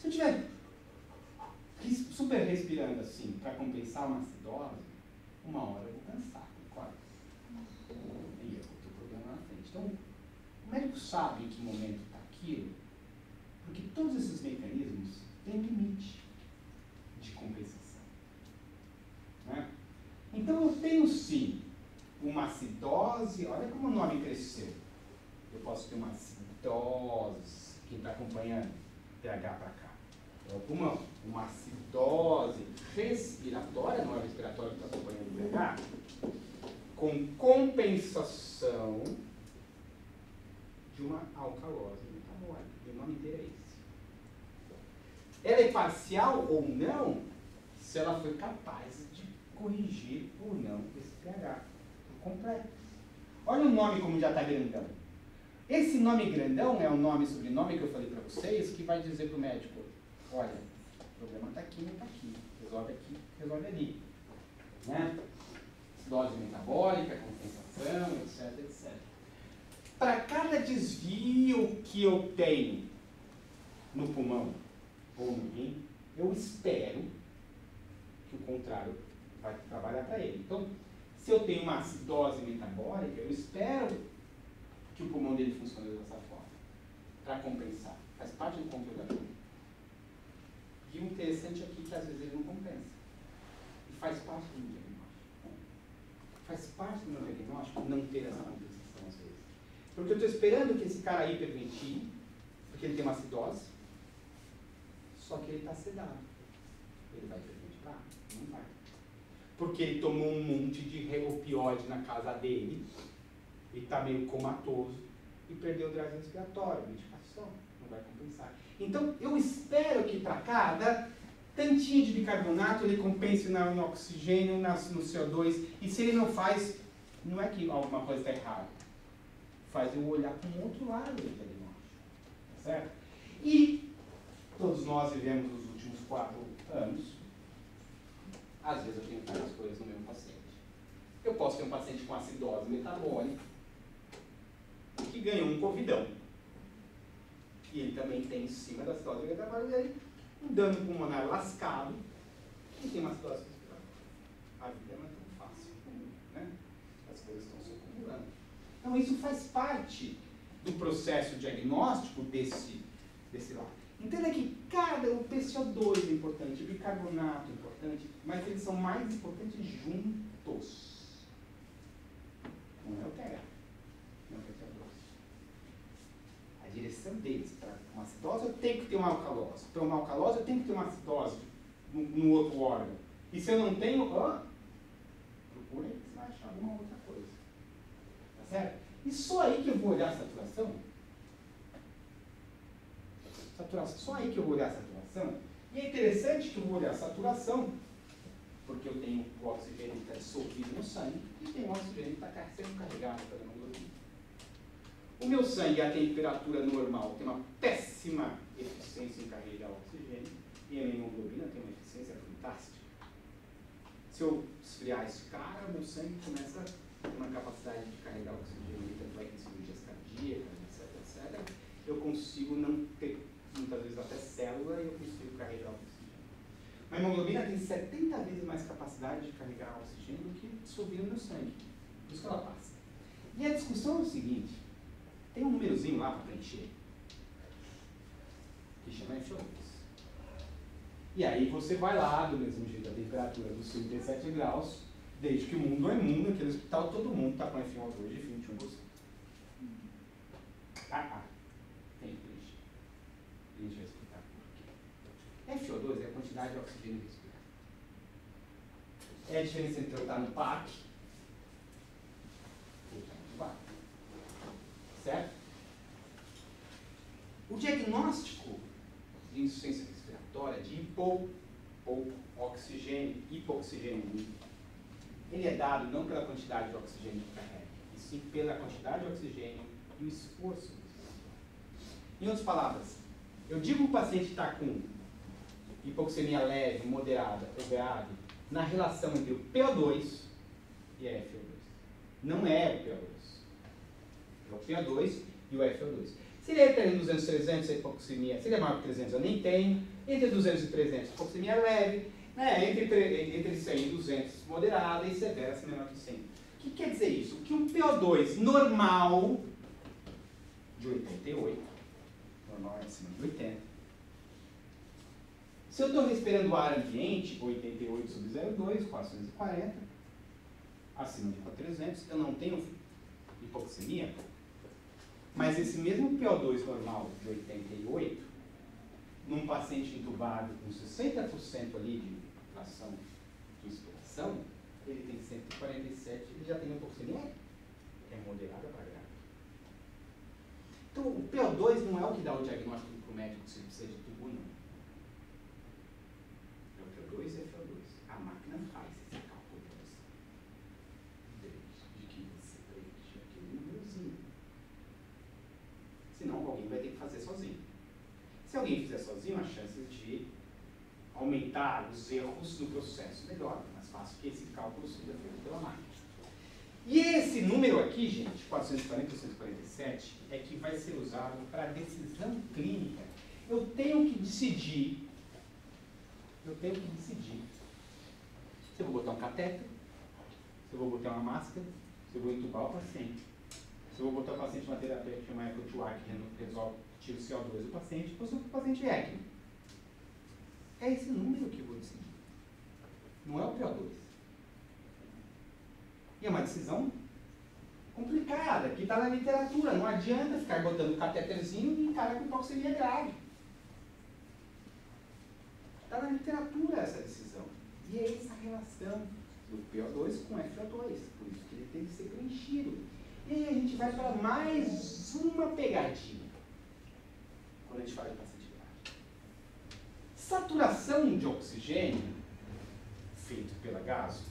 Se eu estiver super respirando assim, para compensar uma acidose, uma hora eu vou cansar, concorda? E eu vou ter problema na frente. Então, o médico sabe em que momento está aquilo, porque todos esses mecanismos têm limite de compensação. Né? Então, eu tenho sim uma acidose, olha como o nome cresceu. Eu posso ter uma acidose, quem está acompanhando, pH para cá. Uma acidose respiratória, não é respiratória que está acompanhando o pH, com compensação de uma alcalose metabólica. O nome inteiro é esse. Ela é parcial ou não, se ela foi capaz de corrigir ou não esse pH por completo. Olha o nome como já está grandão. Esse nome grandão é o nome e sobrenome que eu falei para vocês, que vai dizer para o médico, olha, o problema está aqui, não está aqui. Resolve aqui, resolve ali. Né? Dose metabólica, compensação, etc, etc. Para cada desvio que eu tenho no pulmão ou no rim, eu espero que o contrário vai trabalhar para ele. Então, se eu tenho uma acidose metabólica, eu espero que o pulmão dele funcione dessa forma, para compensar. Faz parte do controle da vida. E o interessante aqui é que às vezes ele não compensa. E faz parte do meu diagnóstico. Faz parte do meu diagnóstico não ter essa compensação às vezes. Porque eu estou esperando que esse cara hiperventile, porque ele tem uma acidose, só que ele está sedado. Ele vai hiperventilar? Não vai. Porque ele tomou um monte de opioide na casa dele, e está meio comatoso, e perdeu o drive respiratório, medicação, não vai compensar. Então, eu espero que para cada tantinho de bicarbonato ele compense no oxigênio, no CO2, e se ele não faz, não é que alguma coisa está errada, faz eu olhar para um outro lado do diagnóstico, tá certo? E todos nós vivemos os últimos 4 anos, às vezes eu tenho várias coisas no mesmo paciente. Eu posso ter um paciente com acidose metabólica, que ganhou um covidão. E ele também tem, em cima da acidose metabólica dele, um dano pulmonar lascado e tem uma acidose respiratória. A vida não é tão fácil, né? As coisas estão se acumulando. Então, isso faz parte do processo diagnóstico desse lado. Entenda que o PCO2 é importante, o bicarbonato é importante, mas eles são mais importantes juntos. Não é o pH, não é o PCO2. A direção deles para uma acidose eu tenho que ter uma alcalose. Para uma alcalose eu tenho que ter uma acidose no outro órgão. E se eu não tenho, procura aí que você vai achar alguma outra coisa. Tá certo? E só aí que eu vou olhar a saturação. Só aí que eu vou olhar a saturação. E é interessante que eu vou olhar a saturação, porque eu tenho o oxigênio que está dissolvido no sangue e tenho o oxigênio que está sendo carregado pela hemoglobina. O meu sangue, a temperatura normal, tem uma péssima eficiência em carregar o oxigênio e a minha hemoglobina tem uma eficiência fantástica. Se eu esfriar esse cara, o meu sangue começa a ter uma capacidade de carregar o oxigênio, tanto é que em cirurgias cardíacas, etc, etc, eu consigo não ter, muitas vezes até célula, e eu consigo carregar o oxigênio. A hemoglobina tem 70 vezes mais capacidade de carregar o oxigênio do que dissolver no meu sangue. Por isso que ela passa. E a discussão é o seguinte, tem um númerozinho lá para preencher, que chama FO2. E aí você vai lá, do mesmo jeito, a temperatura dos 37 graus, desde que o mundo é mundo, aquele hospital, todo mundo está com FO2 de 21%. Tem que preencher. A gente vai explicar por quê. FO2 é a quantidade de oxigênio respirado. É a diferença entre eu estar no PAC e estar no VAC. Certo? O diagnóstico de insuficiência respiratória, de hipoxigênio, ele é dado não pela quantidade de oxigênio que carrega, e sim pela quantidade de oxigênio e o esforço respiratório. Em outras palavras, eu digo que o paciente está com hipoxemia leve, moderada ou grave na relação entre o PO2 e a FO2. Não é o PO2. É o PO2 e o FO2. Se ele está em 200 e 300, a hipoxemia, se ele é maior que 300, eu nem tenho. Entre 200 e 300, a hipoxemia é leve. Né? Entre 100 e 200, moderada, e severa, se menor que 100. O que quer dizer isso? Que um PO2 normal de 88, normal é acima de 80. Se eu estou respirando ar ambiente, 88 sobre 0,2, 440, acima de 300, eu não tenho hipoxemia, mas esse mesmo PO2 normal de 88, num paciente entubado com 60% ali de fração de inspiração, ele tem 147, ele já tem hipoxemia, é moderada para grave. Então, o PO2 não é o que dá o diagnóstico para o médico se ele precisa de tubo, não. É o PO2 é PO2. A máquina faz esse cálculo para você. De que você preenche aquele númerozinho. Senão, alguém vai ter que fazer sozinho. Se alguém fizer sozinho, a chance de aumentar os erros no processo melhor, mais fácil que esse cálculo seja feito pela máquina. E esse número aqui, gente, 440 ou 147, é que vai ser usado para decisão clínica. Eu tenho que decidir se eu vou botar um catéter, se eu vou botar uma máscara, se eu vou entubar o paciente, se eu vou botar o paciente numa terapia que chama ECO2, que resolve, tira o CO2 do paciente, ou se o paciente é ECMO. É esse número que eu vou decidir. Não é o PO2. E é uma decisão complicada, que está na literatura. Não adianta ficar botando catéterzinho e cara com hipoxemia grave. Está na literatura essa decisão. E é essa relação do PO2 com FO2. Por isso que ele tem que ser preenchido. E aí a gente vai para mais uma pegadinha. Quando a gente fala de paciente grave. Saturação de oxigênio, feito pela gaso,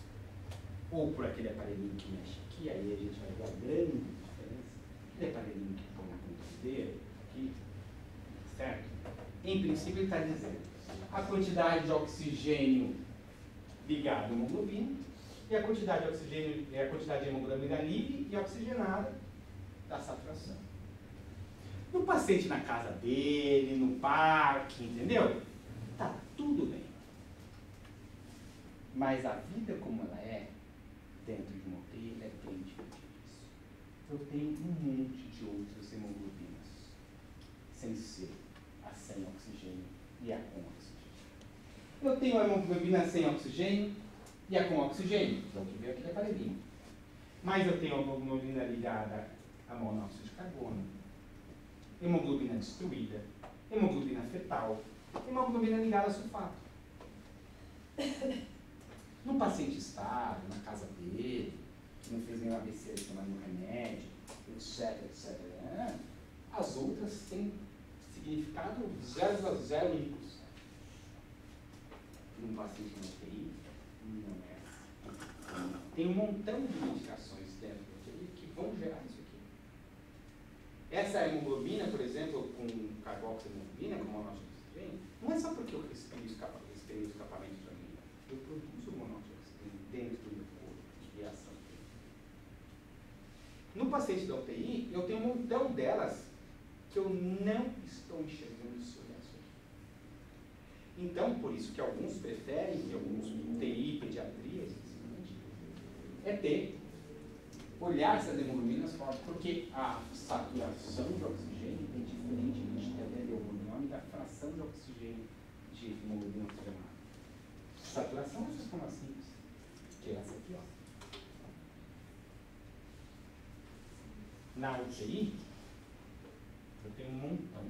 ou por aquele aparelhinho que mexe aqui, aí a gente vai ver a grande diferença. Aquele aparelhinho que põe na ponta do dedo, aqui, certo? Em princípio ele está dizendo a quantidade de oxigênio ligado à hemoglobina e a quantidade de oxigênio, a quantidade de hemoglobina livre e oxigenada da saturação. No paciente na casa dele, no parque, entendeu? Tá tudo bem. Mas a vida como ela é, dentro de uma UTI, é bem diferente disso. Eu tenho um monte de outras hemoglobinas, sem ser a sem oxigênio e a com oxigênio. Eu tenho a hemoglobina sem oxigênio e a com oxigênio, que é o que veio aqui da aparelhinho. Mas eu tenho a hemoglobina ligada a monóxido de carbono, hemoglobina destruída, hemoglobina fetal, hemoglobina ligada a sulfato. No paciente estável, na casa dele, que não fez nenhum ABC de tomar nenhum remédio, etc, etc. As outras têm significado 0,01%. Num paciente na UTI, não é assim. Tem um montão de medicações dentro da UTI que vão gerar isso aqui. Essa hemoglobina, por exemplo, com carboxihemoglobina, com monóxido de oxigênio, não é só porque eu respirei o escapamento de urina. Eu produzo monóxido de oxigênio dentro do meu corpo, de reação. No paciente da UTI, eu tenho um montão delas que eu não estou enxergando se olhar isso aqui. Então, por isso que alguns preferem, que alguns UTI, pediatria, é ter, olhar essas hemoglobinas fortes, porque a saturação de oxigênio é diferente, a gente tem o nome da fração de oxigênio de hemoglobina oxigenada. Saturação é só mais simples, que é essa aqui, ó. Na UTI, eu tenho um montão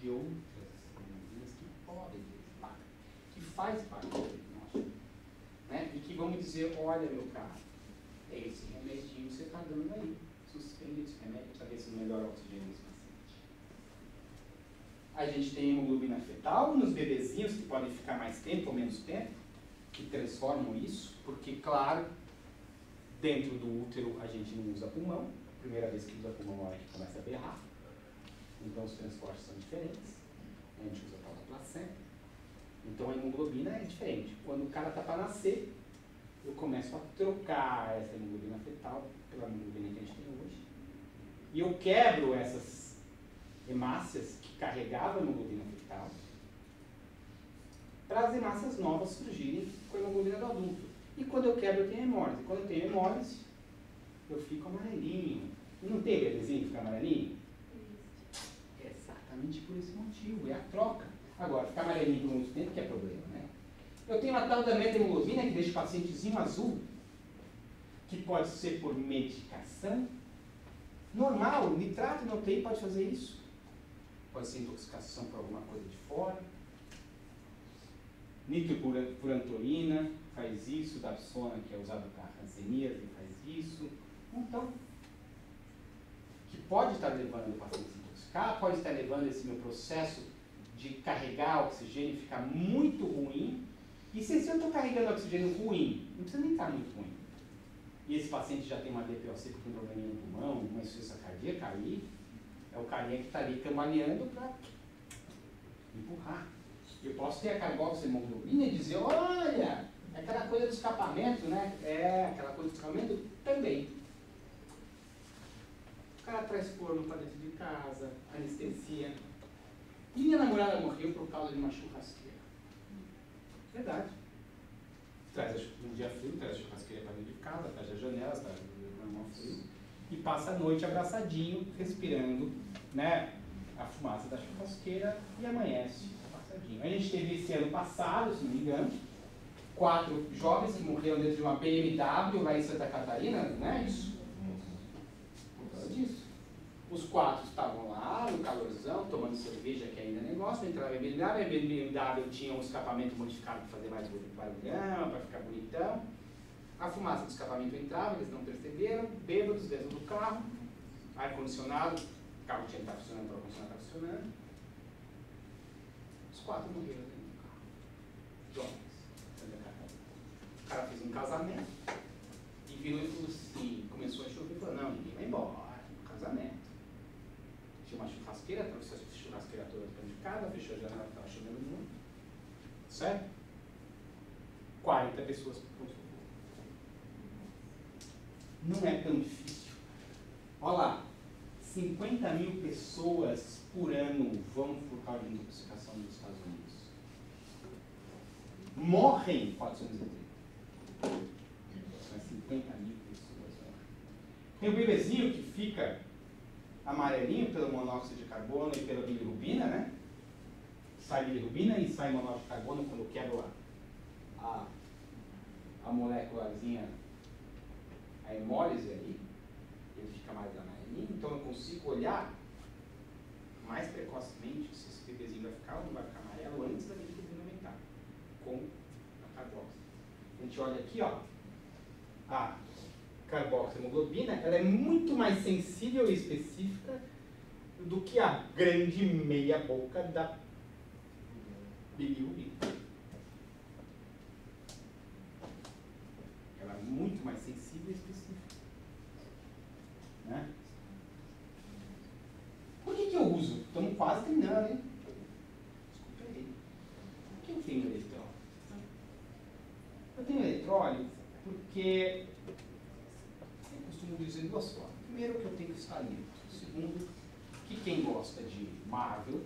de outras hemoglobinas que podem ter, que faz parte do diagnóstico, né? E que vão me dizer, olha meu caro, é esse remedinho que você está dando aí, suspende esse remédio para ver se melhora o oxigênio desse paciente. A gente tem hemoglobina fetal nos bebezinhos que podem ficar mais tempo ou menos tempo, que transformam isso, porque, claro, dentro do útero a gente não usa pulmão, primeira vez que usa pulmão é a hora que começa a berrar, então os transportes são diferentes, a gente usa a tal da placenta, então a hemoglobina é diferente. Quando o cara está para nascer, eu começo a trocar essa hemoglobina fetal pela hemoglobina que a gente tem hoje, e eu quebro essas hemácias que carregavam a hemoglobina fetal, para as hemácias novas surgirem com a hemoglobina do adulto. E quando eu quebro, eu tenho hemólise. Quando eu tenho hemólise, eu fico amarelinho. E não tem bebezinho que fica amarelinho? É exatamente por esse motivo, é a troca. Agora, ficar amarelinho por muito tempo que é problema, né? Eu tenho uma tal da metahemoglobina que deixa o pacientezinho azul, que pode ser por medicação. Normal, nitrato na UTI pode fazer isso. Pode ser intoxicação por alguma coisa de fora. Nitrofurantoína faz isso, Dapsona, que é usado para hanseníase, faz isso. Então, que pode estar levando o paciente a se intoxicar, pode estar levando esse meu processo de carregar oxigênio ficar muito ruim. E se eu estou carregando oxigênio ruim, não precisa nem estar muito ruim. E esse paciente já tem uma DPOC com um probleminha no pulmão, uma insuficiência cardíaca, aí é o carinha que está ali cambaleando para empurrar. Eu posso ter a carboxiemoglobina e dizer, olha, é aquela coisa do escapamento, né? É, aquela coisa do escapamento também. O cara traz forno para dentro de casa, anestesia. E minha namorada morreu por causa de uma churrasqueira. Verdade. Um dia frio, traz a churrasqueira para dentro de casa, fecha as janelas, está normal frio, e passa a noite abraçadinho, respirando, né, a fumaça da churrasqueira e amanhece passadinho. A gente teve esse ano passado, se não me engano, 4 jovens que morreram dentro de uma BMW lá em Santa Catarina, não é isso? Por causa disso. Os 4 estavam lá, no calorzão, tomando cerveja, que ainda é negócio, entraram em BMW, a BMW tinha um escapamento modificado para fazer mais barulhão, para ficar bonitão. A fumaça do escapamento entrava, eles não perceberam, bêbados dentro do carro, ar-condicionado, o carro tinha que estar funcionando, o ar-condicionado está funcionando. Os 4 morreram dentro do carro. Jovens, Santa Catarina. O cara fez um casamento e virou e falou assim, começou a chover e falou, não, ninguém vai embora, no casamento. Tinha uma churrasqueira, trouxe a churrasqueira toda dentro de casa, fechou a janela, estava chovendo muito. Certo? 40 pessoas por consumo. Não é tão difícil. Olha lá, 50 mil pessoas por ano vão por causa de intoxicação nos Estados Unidos. Morrem 430. Mas 50 mil pessoas morrem. Tem o bebezinho que fica amarelinho pelo monóxido de carbono e pela bilirrubina, né? Sai bilirrubina e sai monóxido de carbono quando quebra a moléculazinha, a hemólise aí, ele fica mais amarelinho, então eu consigo olhar mais precocemente se esse bebezinho vai ficar ou não vai ficar amarelo antes da bilirrubina aumentar, com a carboxi. A gente olha aqui, ó, a carboxiemoglobina, ela é muito mais sensível e específica do que a grande meia boca da bilirrubina. Ela é muito mais sensível e específica. Né? Por que eu uso? Estamos quase terminando, hein? Desculpa aí. Por que eu tenho eletróleo? Eu tenho eletróleo porque eu costumo dizer 2 formas. Primeiro, que eu tenho que estar limpo. Segundo, que quem gosta de Marvel,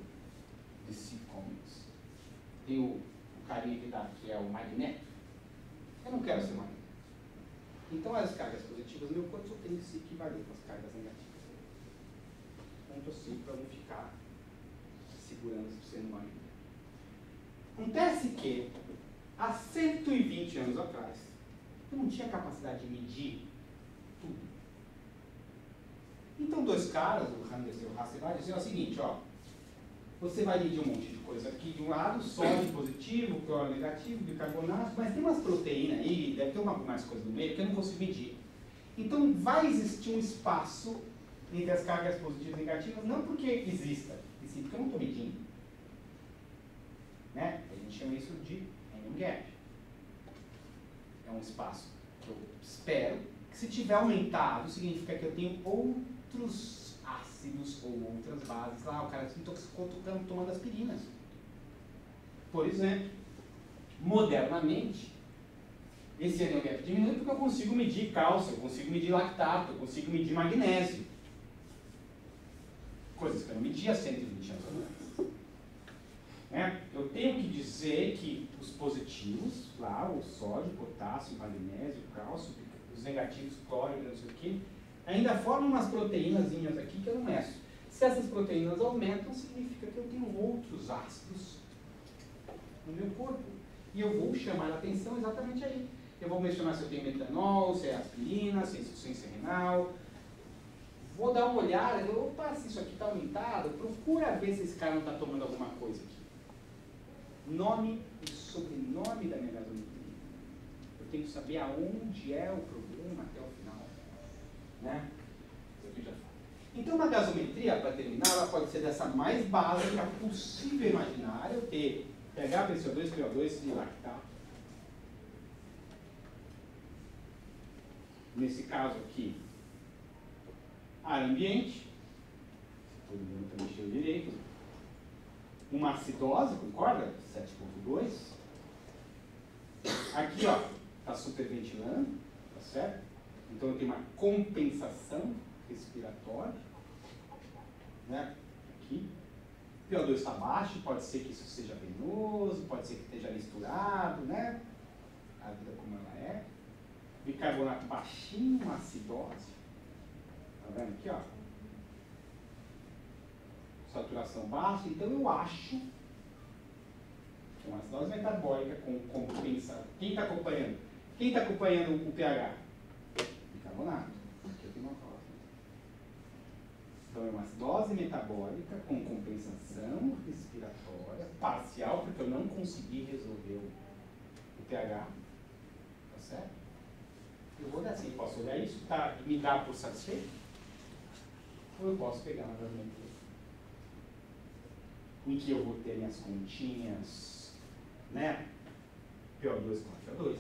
de DC Comics, tem o carinha que é o Magneto. Eu não quero ser Magneto. Então, as cargas positivas do meu corpo só tem que se equivaler com as cargas negativas. Ponto assim, para não ficar segurando sendo Magneto. Acontece que, há 120 anos atrás, eu não tinha capacidade de medir tudo. Então, 2 caras, o Hannes e o Hasselblad, diziam o seguinte, ó, você vai medir um monte de coisa aqui de um lado, sódio positivo, cloro negativo, bicarbonato, mas tem umas proteínas aí, deve ter mais coisa no meio que eu não consigo medir. Então, vai existir um espaço entre as cargas positivas e negativas, não porque exista, e sim porque eu não estou medindo. Né? A gente chama isso de random gap. É um espaço que eu espero que, se tiver aumentado, significa que eu tenho outros ácidos ou outras bases lá. O cara se intoxicou tomando aspirinas. Por exemplo, modernamente, esse random gap diminui porque eu consigo medir cálcio, eu consigo medir lactato, eu consigo medir magnésio. coisas que eu não media 120 anos atrás. Né? Eu tenho que dizer que os positivos, lá, o sódio, o potássio, o magnésio, o cálcio, os negativos, cloro, não sei o quê, ainda formam umas proteínazinhas aqui que eu não meço. Se essas proteínas aumentam, significa que eu tenho outros ácidos no meu corpo. E eu vou chamar a atenção exatamente aí. Eu vou mencionar se eu tenho metanol, se é aspirina, se é insuficiência renal. Vou dar uma olhada, opa, se isso aqui está aumentado, procura ver se esse cara não está tomando alguma coisa aqui. Nome e sobrenome da minha gasometria. Eu tenho que saber aonde é o problema até o final. Né? Isso aqui já fala. Então, uma gasometria, para terminar, ela pode ser dessa mais básica possível imaginar, eu ter pH, PCO2, PO2 e lactato. Nesse caso aqui, ar ambiente, todo mundo está mexendo direito. Uma acidose, concorda? 7.2. Aqui, ó, está superventilando, tá certo? Então eu tenho uma compensação respiratória, né? Aqui. PO2 está baixo, pode ser que isso seja venoso, pode ser que esteja misturado, né? A vida como ela é. Bicarbonato baixinho, uma acidose. Tá vendo aqui, ó? Saturação baixa. Então eu acho que uma acidose metabólica com compensa. Quem está acompanhando? Quem está acompanhando o pH? Bicarbonato. Aqui eu tenho uma prova. Então é uma acidose metabólica com compensação respiratória parcial, porque eu não consegui resolver o pH. Tá certo? Eu vou dar assim, posso olhar isso, tá, me dá por satisfeito? Ou eu posso pegar uma gasometria em que eu vou ter minhas continhas, né? PO2 com HO2,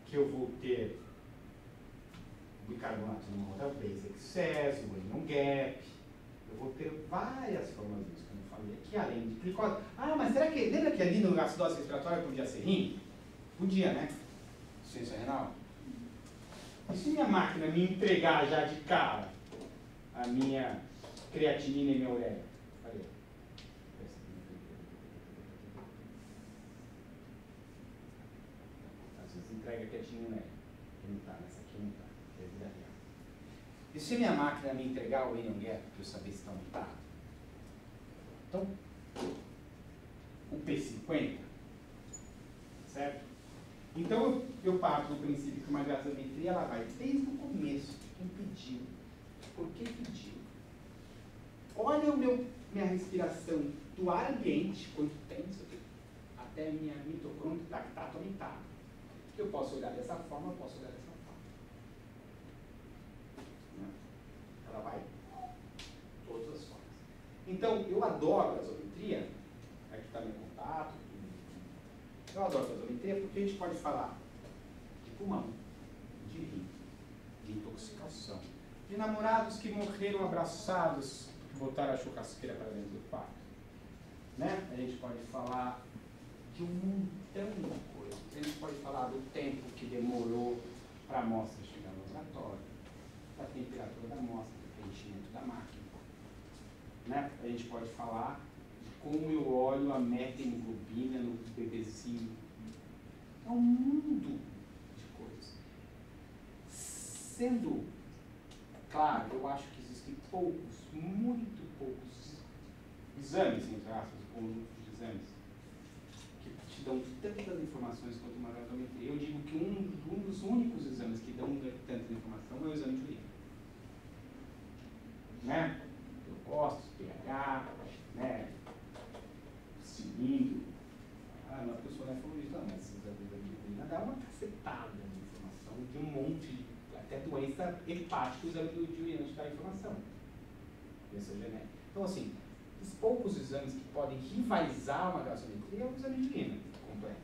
que eu vou ter bicarbonato de moda base excess, o anion gap, eu vou ter várias formas disso que eu não falei aqui, além de glicose. Ah, mas será que, lembra que ali no acidose respiratória podia ser rim? Podia, né? Insuficiência renal. E se minha máquina me entregar já de cara a minha creatinina e minha ureia? Olha. Às vezes entrega creatinina e ureia. Não está, nessa aqui não está. É vida real. E se minha máquina me entregar o anion gap para eu saber se está aumentado? Então, o P50, certo? Então, eu parto do princípio que uma gasometria ela vai desde o começo, quem pediu, por que pediu. Olha minha respiração do ar ambiente, quanto tem isso aqui, até minha mitocôndria lactato aumentado. Eu posso olhar dessa forma, eu posso olhar dessa forma. Ela vai de todas as formas. Então, eu adoro a gasometria, aqui está meu contato. Eu adoro gasometria porque a gente pode falar de pulmão, de rim, de intoxicação, de namorados que morreram abraçados, que botaram a churrasqueira para dentro do quarto. Né? A gente pode falar de um montão de coisas. A gente pode falar do tempo que demorou para a amostra chegar no laboratório, da temperatura da amostra, do preenchimento da máquina. Né? A gente pode falar como eu olho a metahemoglobina no bebezinho. É um mundo de coisas. Sendo claro, eu acho que existem poucos, muito poucos exames, entre aspas, conjuntos de exames, que te dão tantas informações quanto uma gasometria. Eu digo que um dos únicos exames que dão tanta informação é o exame de urina. Né? Eu gosto, pH, né? Cilindro. Ah, não é porque eu sou nefrologista, não, mas a urina dá uma cacetada de informação de um monte de, até doença hepática, o exame de urina te dá informação. Doença genética. Então, assim, os poucos exames que podem rivalizar uma gasometria é o exame de urina completo.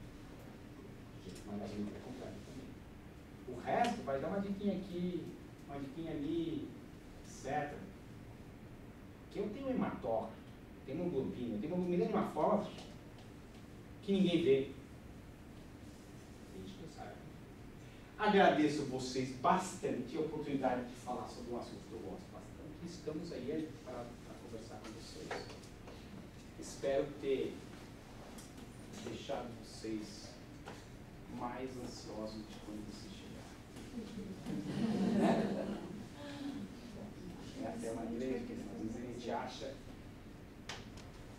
Uma gasometria completa também. O resto vai dar uma diquinha aqui, uma diquinha ali, etc. Que eu tenho hematócrito, tenho hemoglobina, tenho hemoglobina de uma forma que ninguém vê. Desde que eu saiba. Agradeço vocês bastante a oportunidade de falar sobre um assunto que eu gosto bastante. estamos aí para conversar com vocês. Espero ter deixado vocês mais ansiosos de quando vocês chegarem. É até uma igreja que às vezes a gente acha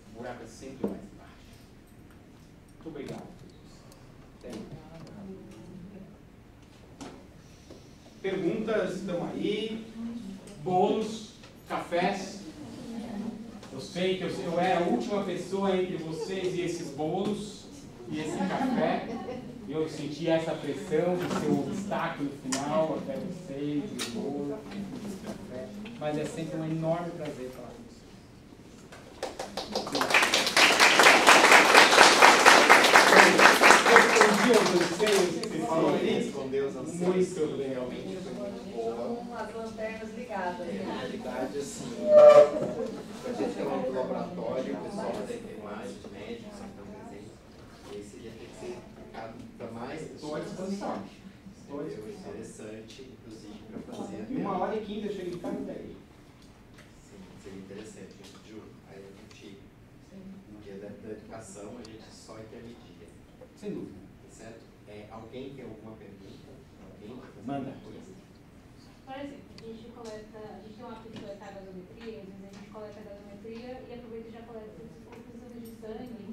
o buraco é sempre mais baixo. Muito obrigado. Perguntas estão aí, bolos, cafés. Eu sei que eu era a última pessoa entre vocês e esses bolos e esse café. Eu senti essa pressão de ser um obstáculo no final até vocês, e o bolo, e o café. Mas é sempre um enorme prazer falar com vocês. Muito legal. As lanternas ligadas. Na realidade, assim, a gente tem um laboratório, o pessoal da enfermagem, os médicos que estão presentes, e aí seria ter que ser aplicado para mais Estou à disposição. Interessante, inclusive, para fazer. E 1h15 eu cheguei em casa daí. Sim, seria interessante. Ju, aí eu contigo. Porque da educação a gente só intermedia. Sem dúvida. Certo? Alguém tem alguma pergunta? Alguém? Manda. Por exemplo, a gente tem um hábito de coletar gasometria, às vezes a gente coleta a gasometria e aproveita e já coleta os exames de sangue,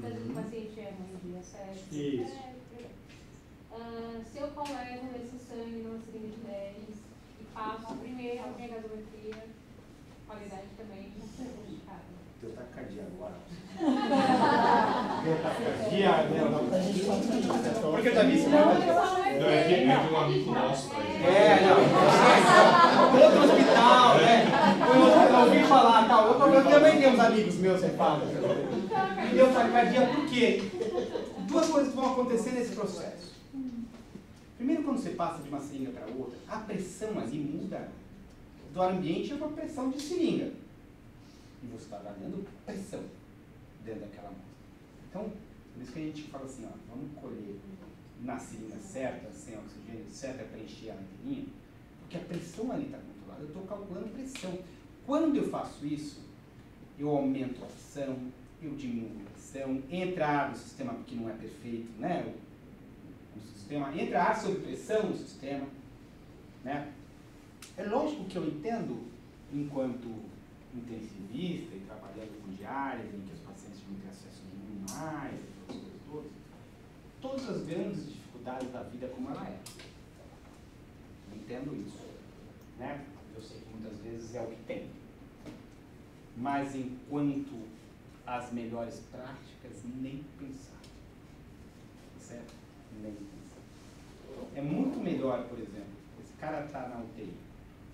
às vezes o paciente é ruim de acesso. Isso. Se eu coleto esse sangue numa seringa de 10 e passo primeiro a minha gasometria, qualidade também não é prejudicada. Teu taquicardia agora. Teu taquicardia, meu. Porque eu já vi isso, né? Não, é de um amigo nosso. Não. Outro hospital, né? Eu ouvi falar, tal. Eu também tenho uns amigos meus que falam. Deu taquicardia por quê? Duas coisas vão acontecer nesse processo. Primeiro, quando você passa de uma seringa para outra, a pressão ali muda. Do ambiente é uma pressão de seringa. E você está ganhando pressão dentro daquela amostra. Então, por isso que a gente fala assim, ó, vamos colher na seringa certa, sem oxigênio, certo, para preencher a anteirinha, porque a pressão ali está controlada. Eu estou calculando pressão. Quando eu faço isso, eu aumento a pressão, eu diminuo a pressão, entra ar no sistema, porque não é perfeito, né? O sistema, entra ar sob pressão no sistema, né? É lógico que eu entendo, enquanto intensivista e trabalhando com diárias em que os pacientes não têm acesso a nenhum mais, todas as grandes dificuldades da vida como ela é. Eu entendo isso, né? Eu sei que muitas vezes é o que tem. Mas enquanto as melhores práticas, nem pensar. Certo? Nem pensar. É muito melhor, por exemplo, esse cara está na UTI.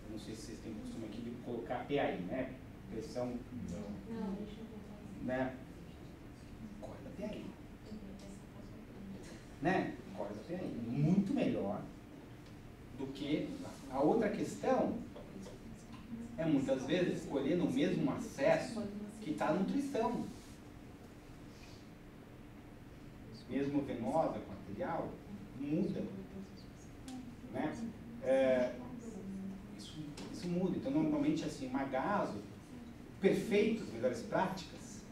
Eu não sei se vocês têm costume aqui de colocar PAI, né? Pressão. Não, deixa eu pensar. Né? Corda PAI. Né? Corda PAI. Muito melhor do que a outra questão é muitas vezes escolher no mesmo acesso que está a nutrição. Mesmo venosa com arterial, muda. Né? Isso muda. Então, normalmente, assim, uma gaso, perfeito, as melhores práticas,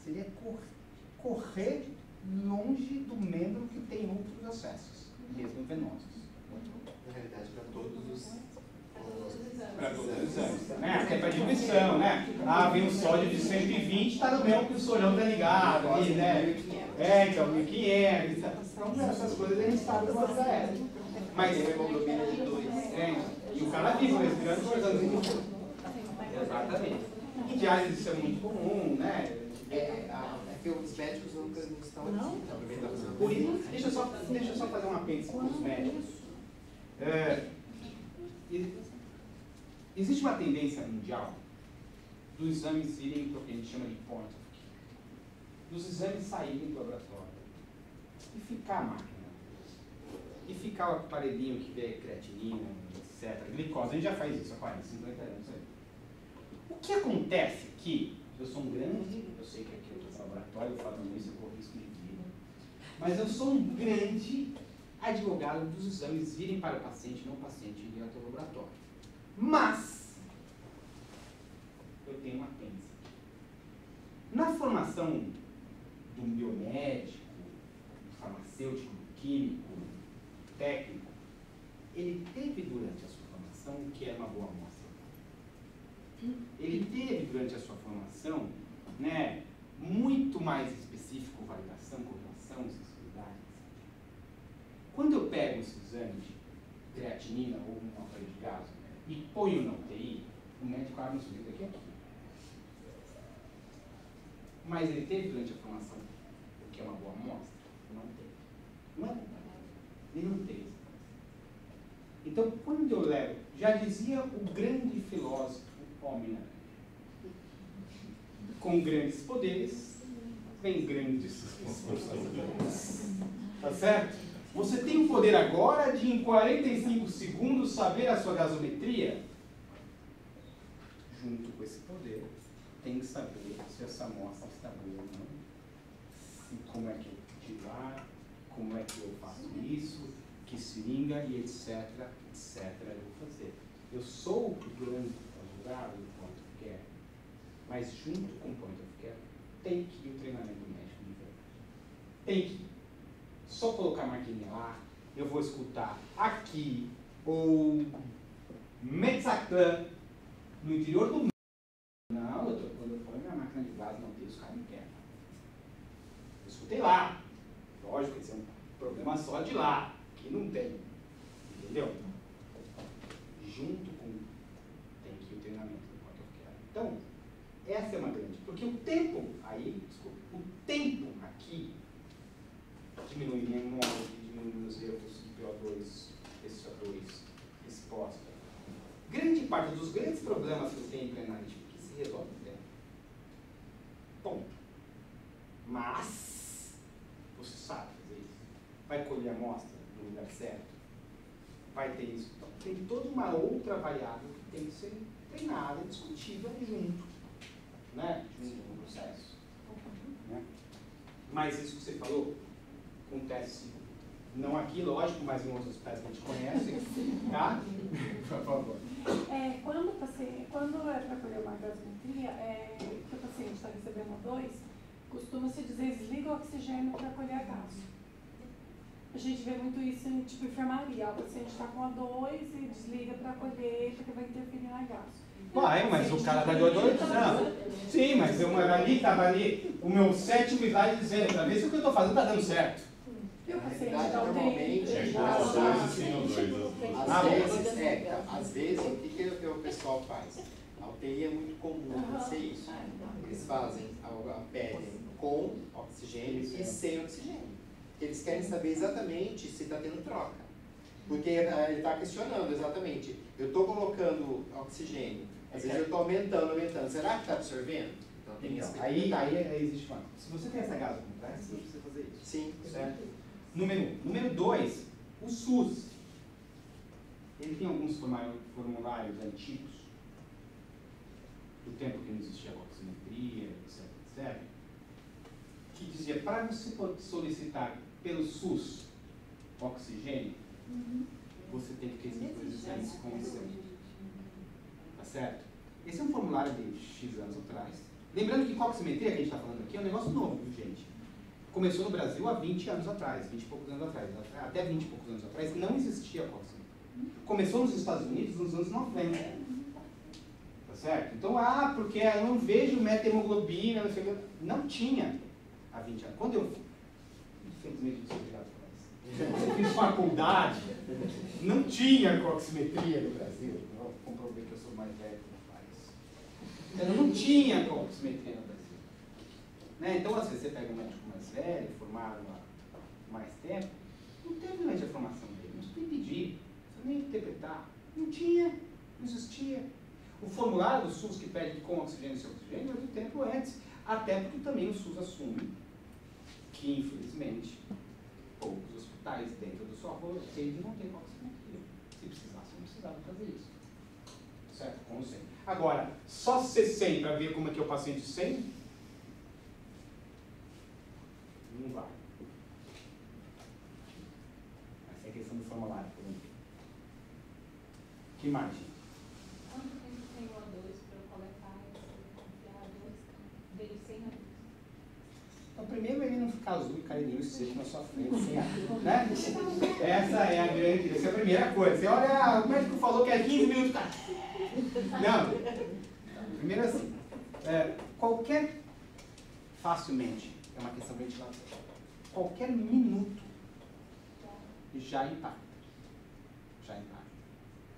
seria correr longe do membro que tem outros acessos, mesmo venosos. Na realidade, para todos os exames. Né? Até para diluição, né? Vem um sódio de 120, está no mesmo que o solhão está ligado ali, né? Então, 1500. Então, essas coisas a gente sabe qual é. Mas tem hemoglobina de 2. E o cara vivo respirando organizando. Exatamente. E diálise isso é muito comum, né? que os médicos nunca estão aqui. Por isso, deixa eu só fazer um apêndice para os médicos. Existe uma tendência mundial dos exames irem para o que a gente chama de point of care. Dos exames saírem do laboratório e ficar a máquina. E ficar o aparelhinho que vê creatinina, etc. Glicose, a gente já faz isso há 40, 50 anos. O que acontece aqui, eu sou um grande, eu sei que aqui eu estou no laboratório fazendo isso, eu corro risco de vida, mas eu sou um grande advogado dos exames virem para o paciente, não o paciente ir direto ao laboratório. Mas, tem um apêndice. Na formação do biomédico, do farmacêutico, do químico, do técnico, ele teve durante a sua formação o que era uma boa amostra. Ele teve durante a sua formação, né, muito mais específico, validação, correlação, sensibilidade, etc. Quando eu pego esse exame de creatinina ou um aparelho de gás, né, e ponho na UTI, o médico abre um sujeito aqui. Mas ele teve durante a formação o que é uma boa amostra? Não teve. Não é comparável. Ele não teve. Então, quando eu levo, já dizia o grande filósofo Homem-Aranha, com grandes poderes, vem grandes responsabilidades. Tá certo? Você tem o poder agora de, em 45 segundos, saber a sua gasometria? Junto com esse poder, tem que saber se essa amostra está boa ou não, e como é que eu tiro ar, como é que eu faço isso, que seringa e etc, etc, eu vou fazer. Eu sou o grande advogado do point of care, mas junto com o point of care, tem que ir o treinamento médico de verdade. Tem que ir. Só colocar a maquininha lá, eu vou escutar aqui o Mexaclan no interior do. Não, doutor, quando eu for minha máquina de gás não tem, os caras não querem. Eu escutei lá. Lógico, esse é um problema só de lá, que não tem. Entendeu? Junto com tem que ir o treinamento do point of care. Então, essa é uma grande. Porque o tempo, aí, desculpa, o tempo aqui diminui minha memória, diminui os erros de PO2, SO2, resposta. Grande parte dos grandes problemas que eu tenho em plenário se resolve no tempo. Bom, mas você sabe fazer isso. Vai colher a amostra no lugar certo. Vai ter isso. Então, tem toda uma outra variável que tem que ser treinada e discutida junto. Né? Junto no processo. Né? Mas isso que você falou acontece, não aqui, lógico, mas em outros hospitais que a gente conhece, tá? Por favor. Quando é para colher uma gasometria, que o paciente está recebendo O2, costuma-se dizer desliga o oxigênio para colher gás. A gente vê muito isso em tipo enfermaria, o paciente está com O2 e desliga para colher porque vai interferir na gás. Vai, mas o cara tá de O2? Não. Sim, mas eu estava ali, o meu sétimo slide dizendo, para ver se o que eu estou fazendo está dando certo. E o paciente Na está normalmente, às vezes, o que o pessoal faz? A UTI é muito comum acontecer isso. Eles fazem, pedem com oxigênio e sem oxigênio. Eles querem saber exatamente se está tendo troca. Porque ele está questionando exatamente. Eu estou colocando oxigênio, às vezes eu estou aumentando. Será que está absorvendo? Então tem esse aí existe uma. Se você tem essa gás completa, você precisa fazer isso. Sim. Certo? Número 2, o SUS. Ele tem alguns formulários antigos, do tempo que não existia a oximetria, etc, que dizia, para você poder solicitar pelo SUS oxigênio, você tem que ter esses dois exames com exame. Tá certo? Esse é um formulário de X anos atrás. Lembrando que oximetria que a gente está falando aqui é um negócio novo, viu, gente? Começou no Brasil há 20 anos atrás, 20 e poucos anos atrás. Até 20 e poucos anos atrás não existia oximetria. Começou nos Estados Unidos nos anos 90. Tá certo? Então, porque eu não vejo meta-hemoglobina, não tinha há 20 anos. Quando eu, infelizmente, não sou obrigado a falar isso. Eu fiz faculdade, não tinha oximetria no Brasil. Eu comprovei que eu sou mais velho que não faz. Então, não tinha oximetria no Brasil. Né? Então, às vezes, você pega um médico mais velho, formado há mais tempo, não teve durante a formação dele, não precisa pedir, não precisa nem interpretar. Não tinha, não existia. O formulário do SUS que pede com oxigênio e sem oxigênio é do tempo antes, até porque também o SUS assume que, infelizmente, poucos hospitais dentro da sua rede não têm oximetria. Se precisasse, não precisava fazer isso. Certo? Como sempre. Agora, só ser 100 para ver como é que é o paciente 100, não vai. Essa é a questão do formulário. Que mais? Quanto tempo tem o O2 para eu coletar? Então, primeiro ele não ficar azul e cair seco na sua frente, sem ar, né? Essa é a grande, essa é a primeira coisa. Você olha, o médico falou que é 15 minutos, cara. Não. Primeiro assim, facilmente, é uma questão de ventilação. Qualquer minuto já impacta.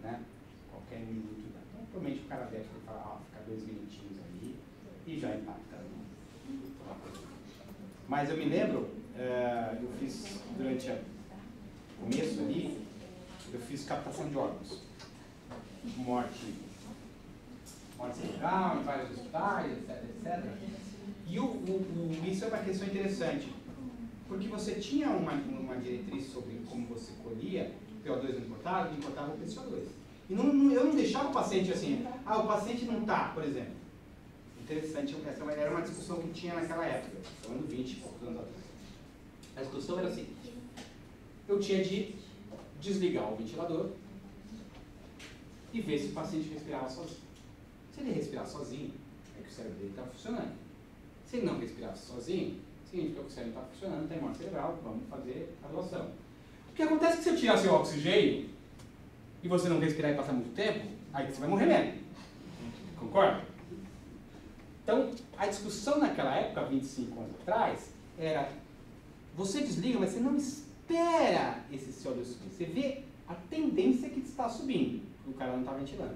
Né? Qualquer minuto. Então, provavelmente o cara deve falar, fica 2 minutinhos ali e já impacta. Mas eu me lembro, eu fiz durante o começo ali, eu fiz captação de órgãos. Morte cerebral, em vários hospitais, etc. E isso é uma questão interessante, porque você tinha uma diretriz sobre como você colhia PO2 não importava o PCO2. E eu não deixava o paciente assim, o paciente não está, por exemplo. Interessante, essa era uma discussão que tinha naquela época, falando 20 e poucos anos atrás. A discussão era assim, eu tinha de desligar o ventilador e ver se o paciente respirava sozinho. Se ele respirar sozinho, é que o cérebro dele está funcionando. Se ele não respirar sozinho, significa que o cérebro está funcionando, tem morte cerebral, vamos fazer a doação. O que acontece é que se eu tirar seu oxigênio e você não respirar e passar muito tempo, aí você vai morrer mesmo. Concorda? Então, a discussão naquela época, 25 anos atrás, era você desliga, mas você não espera esse CO2 subir. Você vê a tendência que está subindo, o cara não está ventilando.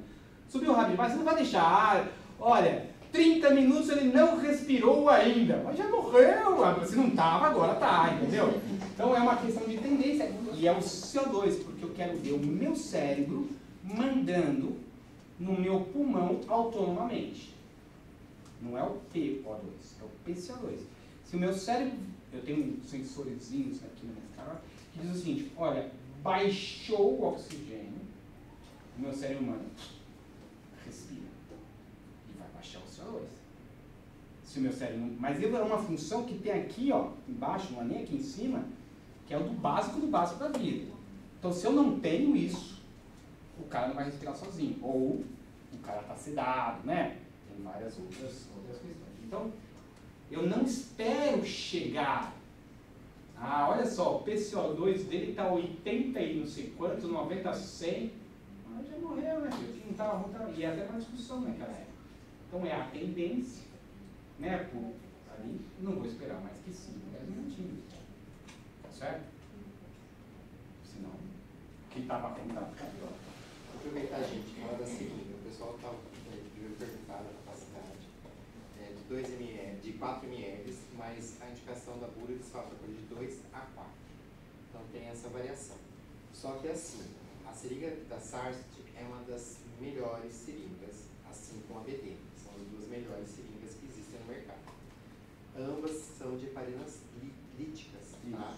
Subiu rápido demais, você não vai deixar, olha, 30 minutos ele não respirou ainda, mas já morreu, se não estava, agora está, entendeu? Então é uma questão de tendência, e é o CO2, porque eu quero ver o meu cérebro mandando no meu pulmão autonomamente. Não é o PO2, é o PCO2. Se o meu cérebro, eu tenho sensorzinhos aqui na minha cara, que diz o seguinte, olha, baixou o oxigênio, o meu cérebro manda, respira, e vai baixar o CO2. Se o meu cérebro não, mas é uma função que tem aqui, ó, embaixo, não é nem aqui em cima, que é o do básico da vida. Então, se eu não tenho isso, o cara não vai respirar sozinho, ou o cara está sedado, né? Tem várias outras questões. Então, eu não espero chegar. Olha só, o PCO2 dele está 80 e não sei quanto, 90, 100. Mas já morreu, né, filho? Não estava. E até uma discussão naquela época. Então, é a tendência, né? Por ali, não vou esperar mais que 5, 10 minutinhos. Tá certo? Senão, quem estava contando, Vou aproveitar, gente, uma da seguinte. O pessoal estava perguntado a capacidade de 2 ml, de 4 ml, mas a indicação da bula eles falam para de 2 a 4. Então tem essa variação. Só que assim, a seringa da Sarst é uma das melhores seringas, assim como a BD. São as duas melhores seringas que existem no mercado. Ambas são de heparinas líticas, tá?